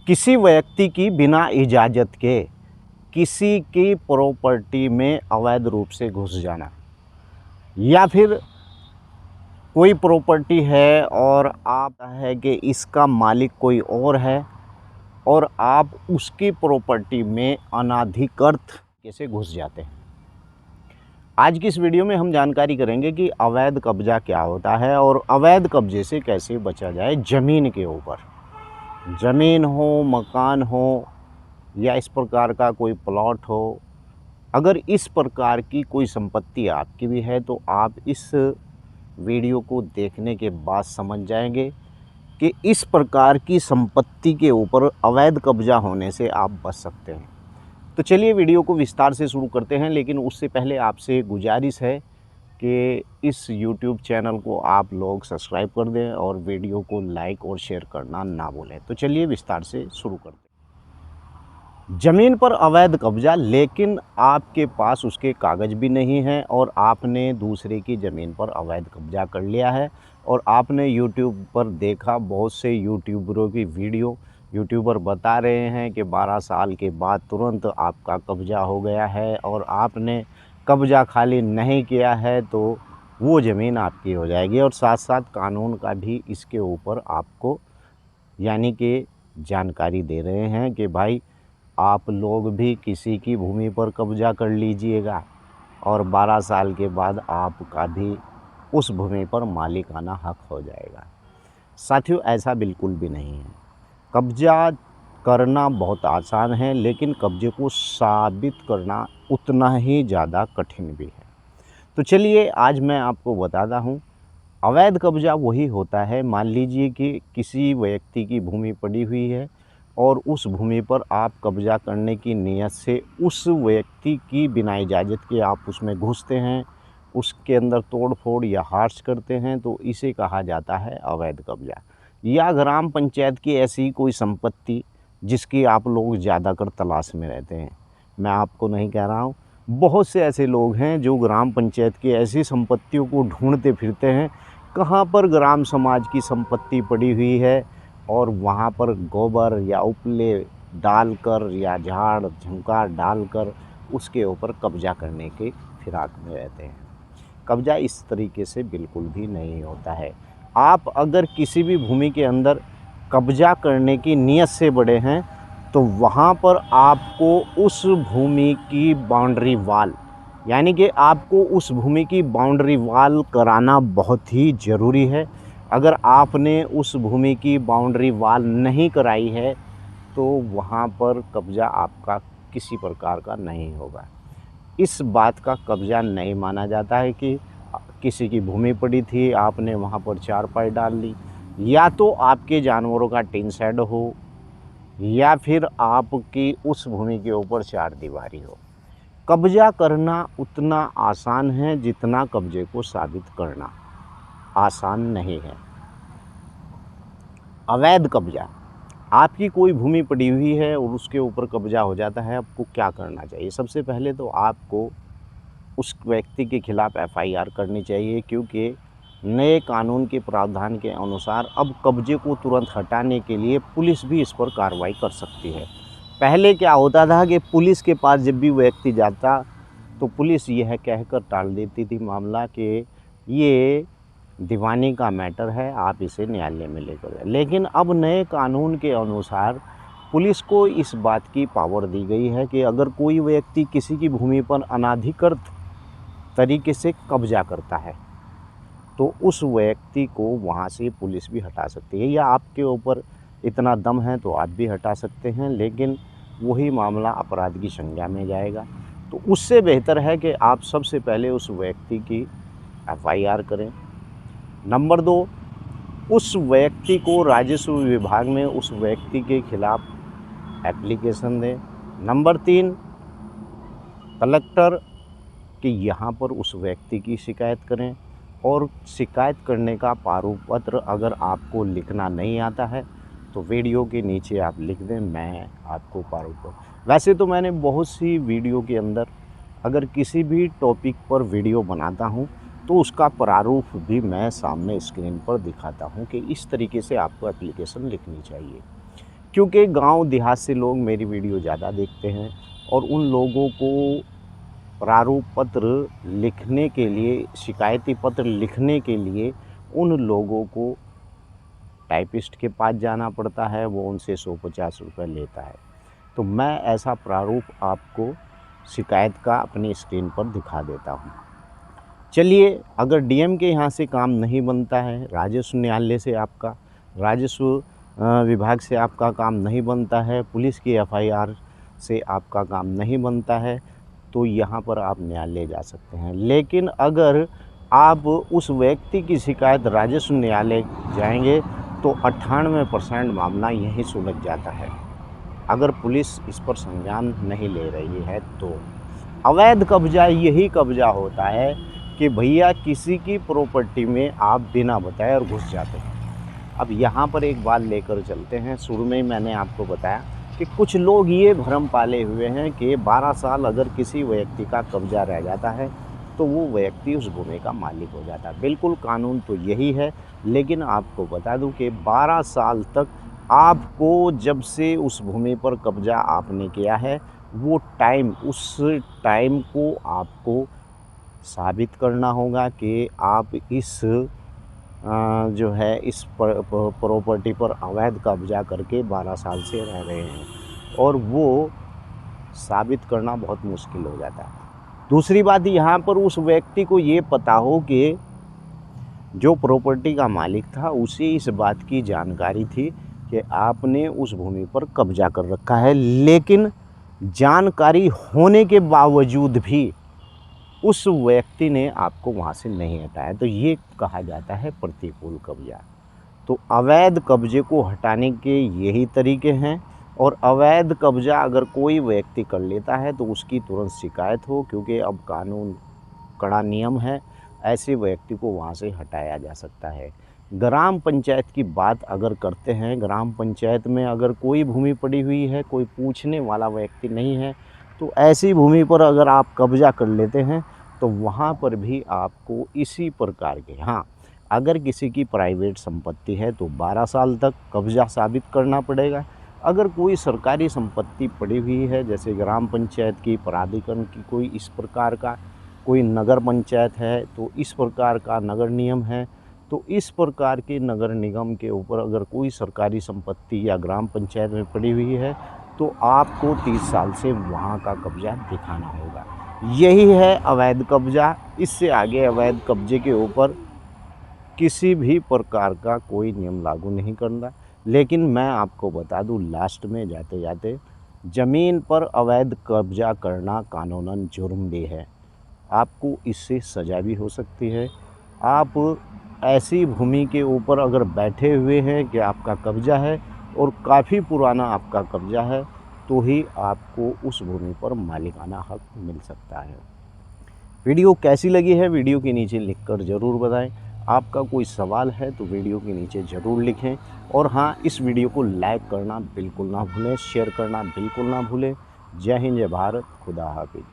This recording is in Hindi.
किसी व्यक्ति की बिना इजाज़त के किसी की प्रॉपर्टी में अवैध रूप से घुस जाना, या फिर कोई प्रॉपर्टी है और आप है कि इसका मालिक कोई और है और आप उसकी प्रॉपर्टी में अनाधिकृत कैसे घुस जाते हैं। आज की इस वीडियो में हम जानकारी करेंगे कि अवैध कब्जा क्या होता है और अवैध कब्जे से कैसे बचा जाए। ज़मीन के ऊपर, ज़मीन हो, मकान हो या इस प्रकार का कोई प्लॉट हो, अगर इस प्रकार की कोई संपत्ति आपकी भी है तो आप इस वीडियो को देखने के बाद समझ जाएंगे कि इस प्रकार की संपत्ति के ऊपर अवैध कब्जा होने से आप बच सकते हैं। तो चलिए वीडियो को विस्तार से शुरू करते हैं, लेकिन उससे पहले आपसे गुजारिश है कि इस YouTube चैनल को आप लोग सब्सक्राइब कर दें और वीडियो को लाइक और शेयर करना ना भूलें। तो चलिए विस्तार से शुरू करते हैं। ज़मीन पर अवैध कब्जा, लेकिन आपके पास उसके कागज़ भी नहीं हैं और आपने दूसरे की ज़मीन पर अवैध कब्जा कर लिया है और आपने YouTube पर देखा बहुत से यूट्यूबरों की वीडियो। यूट्यूबर बता रहे हैं कि 12 साल के बाद तुरंत आपका कब्जा हो गया है और आपने कब्जा खाली नहीं किया है तो वो ज़मीन आपकी हो जाएगी, और साथ साथ कानून का भी इसके ऊपर आपको यानी कि जानकारी दे रहे हैं कि भाई आप लोग भी किसी की भूमि पर कब्जा कर लीजिएगा और 12 साल के बाद आपका भी उस भूमि पर मालिकाना हक हो जाएगा। साथियों, ऐसा बिल्कुल भी नहीं है। कब्जा करना बहुत आसान है, लेकिन कब्जे को साबित करना उतना ही ज़्यादा कठिन भी है। तो चलिए आज मैं आपको बताता हूँ। अवैध कब्जा वही होता है, मान लीजिए कि किसी व्यक्ति की भूमि पड़ी हुई है और उस भूमि पर आप कब्जा करने की नीयत से उस व्यक्ति की बिना इजाज़त के आप उसमें घुसते हैं, उसके अंदर तोड़-फोड़ या हर्ष करते हैं, तो इसे कहा जाता है अवैध कब्जा। या ग्राम पंचायत की ऐसी कोई संपत्ति जिसकी आप लोग ज़्यादातर तलाश में रहते हैं। मैं आपको नहीं कह रहा हूँ, बहुत से ऐसे लोग हैं जो ग्राम पंचायत की ऐसी संपत्तियों को ढूंढते फिरते हैं, कहाँ पर ग्राम समाज की संपत्ति पड़ी हुई है और वहाँ पर गोबर या उपले डालकर या झाड़ झंकार डालकर उसके ऊपर कब्जा करने के फिराक में रहते हैं। कब्जा इस तरीके से बिल्कुल भी नहीं होता है। आप अगर किसी भी भूमि के अंदर कब्जा करने की नीयत से बढ़े हैं तो वहाँ पर आपको उस भूमि की बाउंड्री वाल, यानी कि आपको उस भूमि की बाउंड्री वाल कराना बहुत ही ज़रूरी है। अगर आपने उस भूमि की बाउंड्री वाल नहीं कराई है तो वहाँ पर कब्जा आपका किसी प्रकार का नहीं होगा। इस बात का कब्जा नहीं माना जाता है कि किसी की भूमि पड़ी थी, आपने वहाँ पर चारपाई डाल ली, या तो आपके जानवरों का टिन शेड हो या फिर आपकी उस भूमि के ऊपर चारदीवारी हो। कब्जा करना उतना आसान है जितना कब्जे को साबित करना आसान नहीं है। अवैध कब्जा, आपकी कोई भूमि पड़ी हुई है और उसके ऊपर कब्जा हो जाता है, आपको क्या करना चाहिए? सबसे पहले तो आपको उस व्यक्ति के खिलाफ़ एफआईआर करनी चाहिए, क्योंकि नए कानून के प्रावधान के अनुसार अब कब्जे को तुरंत हटाने के लिए पुलिस भी इस पर कार्रवाई कर सकती है। पहले क्या होता था कि पुलिस के पास जब भी व्यक्ति जाता तो पुलिस यह कहकर टाल देती थी मामला कि ये दीवानी का मैटर है, आप इसे न्यायालय में लेकर जाएं। लेकिन अब नए कानून के अनुसार पुलिस को इस बात की पावर दी गई है कि अगर कोई व्यक्ति किसी की भूमि पर अनाधिकृत तरीके से कब्जा करता है तो उस व्यक्ति को वहाँ से पुलिस भी हटा सकती है, या आपके ऊपर इतना दम है तो आप भी हटा सकते हैं, लेकिन वही मामला अपराध की संज्ञा में जाएगा। तो उससे बेहतर है कि आप सबसे पहले उस व्यक्ति की एफआईआर करें। नंबर 2, उस व्यक्ति को राजस्व विभाग में उस व्यक्ति के खिलाफ़ एप्लीकेशन दें। नंबर 3, कलेक्टर कि यहाँ पर उस व्यक्ति की शिकायत करें, और शिकायत करने का प्रारूप पत्र अगर आपको लिखना नहीं आता है तो वीडियो के नीचे आप लिख दें, मैं आपको प्रारूप। वैसे तो मैंने बहुत सी वीडियो के अंदर अगर किसी भी टॉपिक पर वीडियो बनाता हूँ तो उसका प्रारूप भी मैं सामने स्क्रीन पर दिखाता हूँ कि इस तरीके से आपको एप्लीकेशन लिखनी चाहिए। क्योंकि गांव देहात से लोग मेरी वीडियो ज़्यादा देखते हैं और उन लोगों को प्रारूप पत्र लिखने के लिए, शिकायती पत्र लिखने के लिए उन लोगों को टाइपिस्ट के पास जाना पड़ता है, वो उनसे 150 रुपये लेता है। तो मैं ऐसा प्रारूप आपको शिकायत का अपनी स्क्रीन पर दिखा देता हूँ। चलिए, अगर डीएम के यहाँ से काम नहीं बनता है, राजस्व न्यायालय से आपका, राजस्व विभाग से आपका काम नहीं बनता है, पुलिस की एफआईआर से आपका काम नहीं बनता है, तो यहाँ पर आप न्यायालय जा सकते हैं। लेकिन अगर आप उस व्यक्ति की शिकायत राजस्व न्यायालय जाएंगे तो 98% मामला यहीं सुलझ जाता है, अगर पुलिस इस पर संज्ञान नहीं ले रही है तो। अवैध कब्जा यही कब्जा होता है कि भैया किसी की प्रॉपर्टी में आप बिना बताए और घुस जाते हैं। अब यहाँ पर एक बात लेकर चलते हैं। शुरू में ही मैंने आपको बताया कि कुछ लोग ये भ्रम पाले हुए हैं कि 12 साल अगर किसी व्यक्ति का कब्जा रह जाता है तो वो व्यक्ति उस भूमि का मालिक हो जाता है। बिल्कुल कानून तो यही है, लेकिन आपको बता दूं कि 12 साल तक आपको जब से उस भूमि पर कब्जा आपने किया है, वो टाइम, उस टाइम को आपको साबित करना होगा कि आप इस जो है इस प्रॉपर्टी पर अवैध कब्जा करके 12 साल से रह रहे हैं, और वो साबित करना बहुत मुश्किल हो जाता है। दूसरी बात, यहाँ पर उस व्यक्ति को ये पता हो कि जो प्रॉपर्टी का मालिक था उसे इस बात की जानकारी थी कि आपने उस भूमि पर कब्जा कर रखा है, लेकिन जानकारी होने के बावजूद भी उस व्यक्ति ने आपको वहाँ से नहीं हटाया, तो ये कहा जाता है प्रतिकूल कब्जा। तो अवैध कब्जे को हटाने के यही तरीके हैं, और अवैध कब्जा अगर कोई व्यक्ति कर लेता है तो उसकी तुरंत शिकायत हो, क्योंकि अब कानून कड़ा नियम है, ऐसे व्यक्ति को वहाँ से हटाया जा सकता है। ग्राम पंचायत की बात अगर करते हैं, ग्राम पंचायत में अगर कोई भूमि पड़ी हुई है, कोई पूछने वाला व्यक्ति नहीं है, तो ऐसी भूमि पर अगर आप कब्जा कर लेते हैं तो वहाँ पर भी आपको इसी प्रकार के, हाँ, अगर किसी की प्राइवेट संपत्ति है तो 12 साल तक कब्जा साबित करना पड़ेगा। अगर कोई सरकारी संपत्ति पड़ी हुई है, जैसे ग्राम पंचायत की, प्राधिकरण की, कोई इस प्रकार का, कोई नगर पंचायत है तो इस प्रकार का नगर नियम है, तो इस प्रकार के नगर निगम के ऊपर अगर कोई सरकारी संपत्ति या ग्राम पंचायत में पड़ी हुई है तो आपको 30 साल से वहाँ का कब्जा दिखाना होगा। यही है अवैध कब्जा। इससे आगे अवैध कब्जे के ऊपर किसी भी प्रकार का कोई नियम लागू नहीं करना। लेकिन मैं आपको बता दूं लास्ट में जाते जाते, ज़मीन पर अवैध कब्जा करना कानूनन जुर्म भी है, आपको इससे सज़ा भी हो सकती है। आप ऐसी भूमि के ऊपर अगर बैठे हुए हैं कि आपका कब्जा है और काफ़ी पुराना आपका कब्जा है, तो ही आपको उस भूमि पर मालिकाना हक मिल सकता है। वीडियो कैसी लगी है वीडियो के नीचे लिखकर ज़रूर बताएं। आपका कोई सवाल है तो वीडियो के नीचे ज़रूर लिखें, और हाँ, इस वीडियो को लाइक करना बिल्कुल ना भूलें, शेयर करना बिल्कुल ना भूलें। जय हिंद, जय भारत, खुदा हाफिज़।